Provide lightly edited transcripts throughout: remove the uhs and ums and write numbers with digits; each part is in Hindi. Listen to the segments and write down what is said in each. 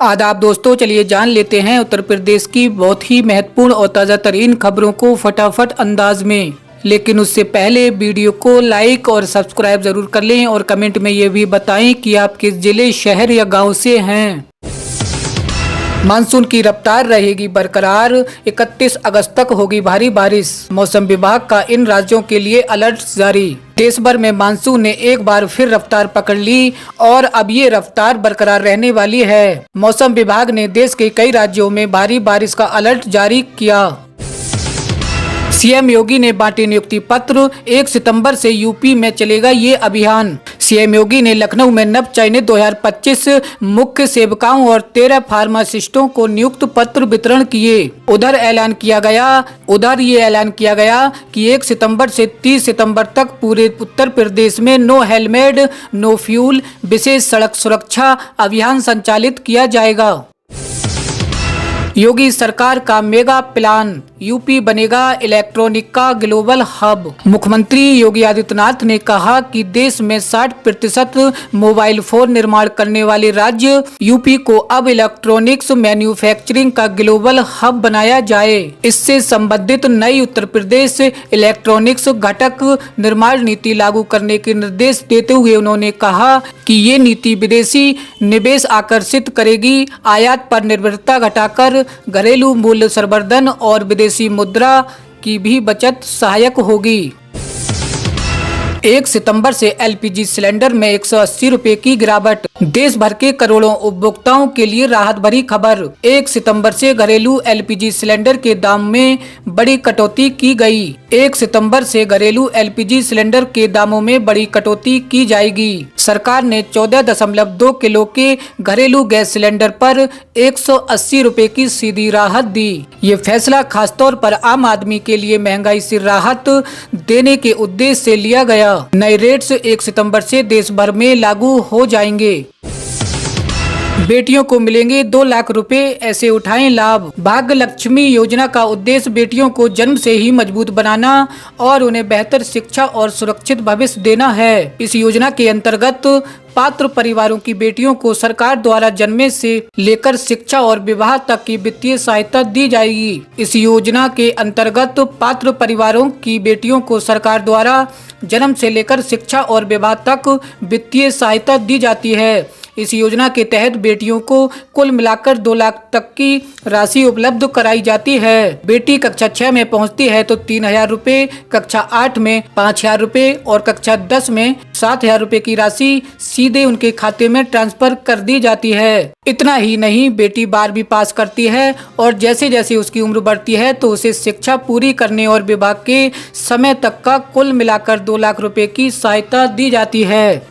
आदाब दोस्तों, चलिए जान लेते हैं उत्तर प्रदेश की बहुत ही महत्वपूर्ण और ताज़ा तरीन खबरों को फटाफट अंदाज में। लेकिन उससे पहले वीडियो को लाइक और सब्सक्राइब जरूर कर लें और कमेंट में ये भी बताएं कि आप किस जिले, शहर या गांव से हैं। मानसून की रफ्तार रहेगी बरकरार, 31 अगस्त तक होगी भारी बारिश। मौसम विभाग का इन राज्यों के लिए अलर्ट जारी। देश भर में मानसून ने एक बार फिर रफ्तार पकड़ ली और अब ये रफ्तार बरकरार रहने वाली है। मौसम विभाग ने देश के कई राज्यों में भारी बारिश का अलर्ट जारी किया। सीएम योगी ने बांटे नियुक्ति पत्र, 1 सितंबर से यूपी में चलेगा ये अभियान। सीएम योगी ने लखनऊ में नव चयनित 2025 मुख्य सेवकाओं और 13 फार्मासिस्टों को नियुक्त पत्र वितरण किए। उधर ये ऐलान किया गया कि 1 सितंबर से 30 सितंबर तक पूरे उत्तर प्रदेश में नो हेलमेट नो फ्यूल विशेष सड़क सुरक्षा अभियान संचालित किया जाएगा। योगी सरकार का मेगा प्लान, यूपी बनेगा इलेक्ट्रॉनिक का ग्लोबल हब। मुख्यमंत्री योगी आदित्यनाथ ने कहा कि देश में 60% मोबाइल फोन निर्माण करने वाले राज्य यूपी को अब इलेक्ट्रॉनिक्स मैन्युफैक्चरिंग का ग्लोबल हब बनाया जाए। इससे संबंधित नई उत्तर प्रदेश इलेक्ट्रॉनिक्स घटक निर्माण नीति लागू करने के निर्देश देते हुए उन्होंने कहा कि ये नीति विदेशी निवेश आकर्षित करेगी, आयात पर निर्भरता घटाकर घरेलू मूल्य संवर्धन और विदेशी मुद्रा की भी बचत सहायक होगी। 1 सितंबर से एलपीजी सिलेंडर में 180 रुपए की गिरावट, देश भर के करोड़ों उपभोक्ताओं के लिए राहत भरी खबर। 1 सितंबर से घरेलू एलपीजी सिलेंडर के दाम में बड़ी कटौती की गई। 1 सितंबर से घरेलू एलपीजी सिलेंडर के दामों में बड़ी कटौती की जाएगी। सरकार ने 14.2 किलो के घरेलू गैस सिलेंडर पर 180 रुपए की सीधी राहत दी। ये फैसला खासतौर पर आम आदमी के लिए महंगाई से राहत देने के उद्देश्य से लिया गया। नए रेट्स 1 सितंबर से देश भर में लागू हो जाएंगे। बेटियों को मिलेंगे 2 लाख रुपए, ऐसे उठाएं लाभ। भाग्य लक्ष्मी योजना का उद्देश्य बेटियों को जन्म से ही मजबूत बनाना और उन्हें बेहतर शिक्षा और सुरक्षित भविष्य देना है। इस योजना के अंतर्गत पात्र परिवारों की बेटियों को सरकार द्वारा जन्मे से लेकर शिक्षा और विवाह तक की वित्तीय सहायता दी जाएगी। इस योजना के अंतर्गत पात्र परिवारों की बेटियों को सरकार द्वारा जन्म से लेकर शिक्षा और विवाह तक वित्तीय सहायता दी जाती है। इस योजना के तहत बेटियों को कुल मिलाकर 2 लाख तक की राशि उपलब्ध कराई जाती है। बेटी कक्षा 6 में पहुंचती है तो 3,000 रुपए, कक्षा 8 में 5,000 रुपए और कक्षा 10 में 7,000 रुपए की राशि सीधे उनके खाते में ट्रांसफर कर दी जाती है। इतना ही नहीं, बेटी 12वीं पास करती है और जैसे जैसे उसकी उम्र बढ़ती है तो उसे शिक्षा पूरी करने और विवाह के समय तक का कुल मिलाकर 2 लाख रुपए की सहायता दी जाती है।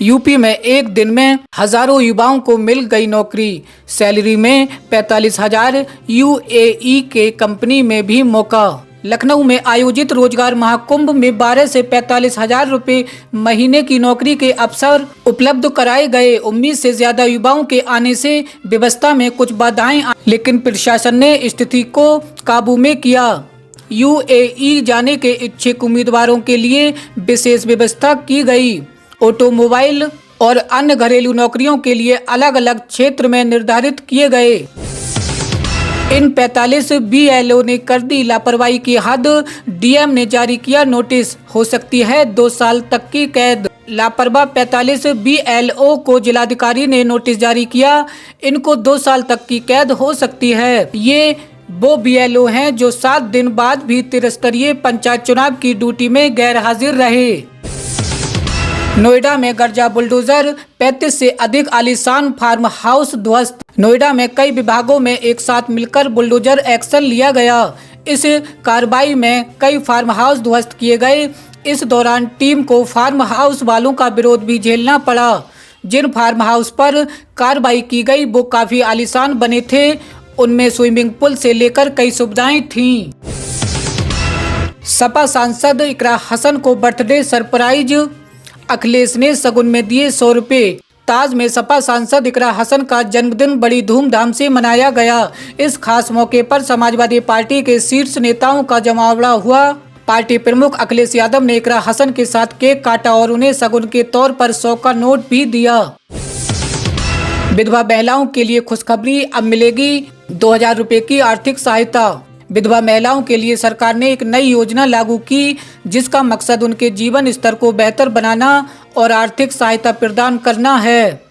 यूपी में एक दिन में हजारों युवाओं को मिल गई नौकरी, सैलरी में 45,000, यूएई के कंपनी में भी मौका। लखनऊ में आयोजित रोजगार महाकुंभ में 12 से 45,000 रुपए महीने की नौकरी के अवसर उपलब्ध कराए गए। उम्मीद से ज्यादा युवाओं के आने से व्यवस्था में कुछ बाधाएं आई, लेकिन प्रशासन ने स्थिति को काबू में किया। यूएई जाने के इच्छुक उम्मीदवारों के लिए विशेष व्यवस्था की गई। ऑटोमोबाइल और अन्य घरेलू नौकरियों के लिए अलग अलग क्षेत्र में निर्धारित किए गए। इन 45 बीएलओ ने कर दी लापरवाही की हद, डीएम ने जारी किया नोटिस, हो सकती है 2 साल तक की कैद। लापरवाह 45 बीएलओ को जिलाधिकारी ने नोटिस जारी किया, इनको 2 साल तक की कैद हो सकती है। ये वो बीएलओ हैं जो 7 दिन बाद भी त्रिस्तरीय पंचायत चुनाव की ड्यूटी में गैर हाजिर रहे। नोएडा में गर्जा बुलडोजर, 35 से अधिक आलीशान फार्म हाउस ध्वस्त। नोएडा में कई विभागों में एक साथ मिलकर बुलडोजर एक्शन लिया गया। इस कार्रवाई में कई फार्म हाउस ध्वस्त किए गए। इस दौरान टीम को फार्म हाउस वालों का विरोध भी झेलना पड़ा। जिन फार्म हाउस पर कार्रवाई की गई वो काफी आलीशान बने थे, उनमें स्विमिंग पूल से लेकर कई सुविधाएं थीं। सपा सांसद इकरा हसन को बर्थडे सरप्राइज, अखिलेश ने सगुन में दिए 100 रुपए। ताज में सपा सांसद इकरा हसन का जन्मदिन बड़ी धूमधाम से मनाया गया। इस खास मौके पर समाजवादी पार्टी के शीर्ष नेताओं का जमावड़ा हुआ। पार्टी प्रमुख अखिलेश यादव ने इकरा हसन के साथ केक काटा और उन्हें सगुन के तौर पर 100 का नोट भी दिया। विधवा महिलाओं के लिए खुशखबरी, अब मिलेगी 2000 रुपए की आर्थिक सहायता। विधवा महिलाओं के लिए सरकार ने एक नई योजना लागू की, जिसका मकसद उनके जीवन स्तर को बेहतर बनाना और आर्थिक सहायता प्रदान करना है।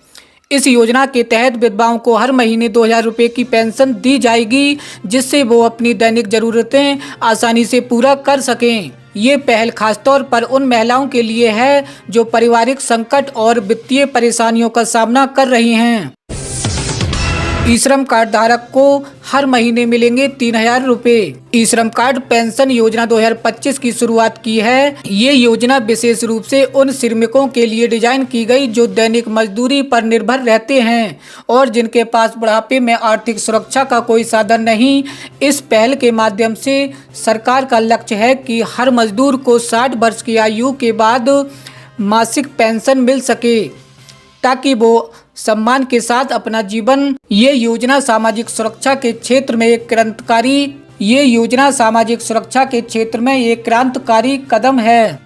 इस योजना के तहत विधवाओं को हर महीने 2000 रुपए की पेंशन दी जाएगी, जिससे वो अपनी दैनिक जरूरतें आसानी से पूरा कर सकें। ये पहल खासतौर पर उन महिलाओं के लिए है जो पारिवारिक संकट और वित्तीय परेशानियों का सामना कर रही हैं। ई श्रम कार्ड धारक को हर महीने मिलेंगे 3000 रुपए। ई श्रम कार्ड पेंशन योजना 2025 की शुरुआत की है। ये योजना विशेष रूप से उन श्रमिकों के लिए डिजाइन की गई जो दैनिक मजदूरी पर निर्भर रहते हैं और जिनके पास बुढ़ापे में आर्थिक सुरक्षा का कोई साधन नहीं। इस पहल के माध्यम से सरकार का लक्ष्य है कि हर मजदूर को 60 वर्ष की आयु के बाद मासिक पेंशन मिल सके, ताकि वो सम्मान के साथ अपना जीवन। ये योजना सामाजिक सुरक्षा के क्षेत्र में एक क्रांतिकारी कदम है।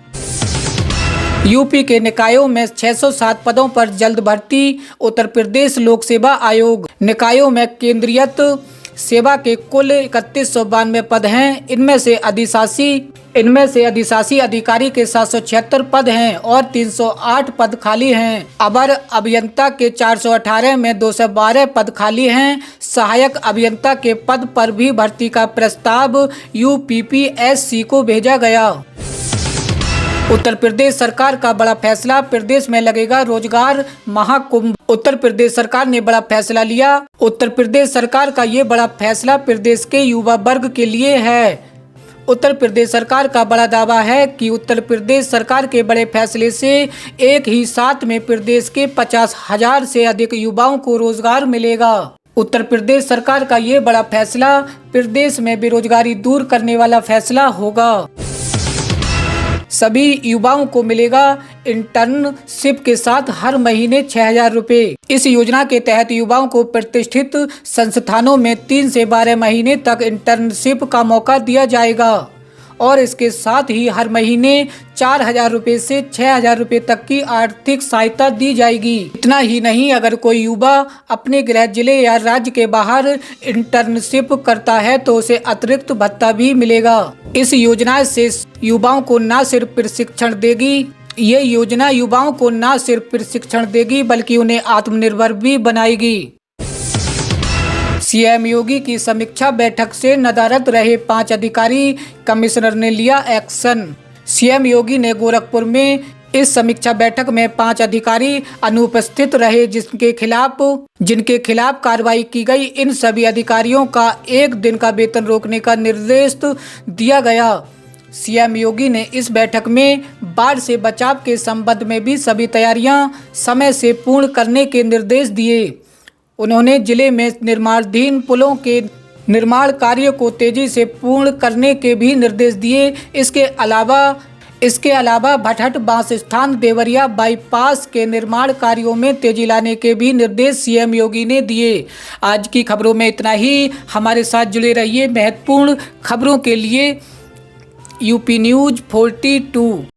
यूपी के निकायों में 607 पदों पर जल्द भर्ती। उत्तर प्रदेश लोक सेवा आयोग निकायों में केंद्रीयत सेवा के कुल 3192 पद हैं। इनमें से अधिशासी अधिकारी के 776 पद हैं और 308 पद खाली हैं। अवर अभियंता के 418 में 212 पद खाली हैं। सहायक अभियंता के पद पर भी भर्ती का प्रस्ताव यूपीपीएससी को भेजा गया। उत्तर प्रदेश सरकार का बड़ा फैसला, प्रदेश में लगेगा रोजगार महाकुंभ। उत्तर प्रदेश सरकार ने बड़ा फैसला लिया। उत्तर प्रदेश सरकार का ये बड़ा फैसला प्रदेश के युवा वर्ग के लिए है। उत्तर प्रदेश सरकार का बड़ा दावा है कि उत्तर प्रदेश सरकार के बड़े फैसले से एक ही साथ में प्रदेश के 50,000 से अधिक युवाओं को रोजगार मिलेगा। उत्तर प्रदेश सरकार का ये बड़ा फैसला प्रदेश में बेरोजगारी दूर करने वाला फैसला होगा। सभी युवाओं को मिलेगा इंटर्नशिप के साथ हर महीने 6000 रुपए। इस योजना के तहत युवाओं को प्रतिष्ठित संस्थानों में 3 से 12 महीने तक इंटर्नशिप का मौका दिया जाएगा और इसके साथ ही हर महीने 4000 रुपए से 6000 रुपए तक की आर्थिक सहायता दी जाएगी। इतना ही नहीं, अगर कोई युवा अपने गृह जिले या राज्य के बाहर इंटर्नशिप करता है तो उसे अतिरिक्त भत्ता भी मिलेगा। इस योजना से युवाओं को न सिर्फ प्रशिक्षण देगी बल्कि उन्हें आत्मनिर्भर भी बनाएगी। सीएम योगी की समीक्षा बैठक से नदारद रहे 5 अधिकारी, कमिश्नर ने लिया एक्शन। सीएम योगी ने गोरखपुर में इस समीक्षा बैठक में 5 अधिकारी अनुपस्थित रहे, जिनके खिलाफ कार्रवाई की गई। इन सभी अधिकारियों का 1 दिन का वेतन रोकने का निर्देश दिया गया। सीएम योगी ने इस बैठक में बाढ़ से बचाव के संबंध में भी सभी तैयारियां समय से पूर्ण करने के निर्देश दिए। उन्होंने जिले में निर्माणाधीन पुलों के निर्माण कार्य को तेजी से पूर्ण करने के भी निर्देश दिए। इसके अलावा भटहट बांस स्थान देवरिया बाईपास के निर्माण कार्यों में तेजी लाने के भी निर्देश सीएम योगी ने दिए। आज की खबरों में इतना ही। हमारे साथ जुड़े रहिए महत्वपूर्ण खबरों के लिए। UP news 42।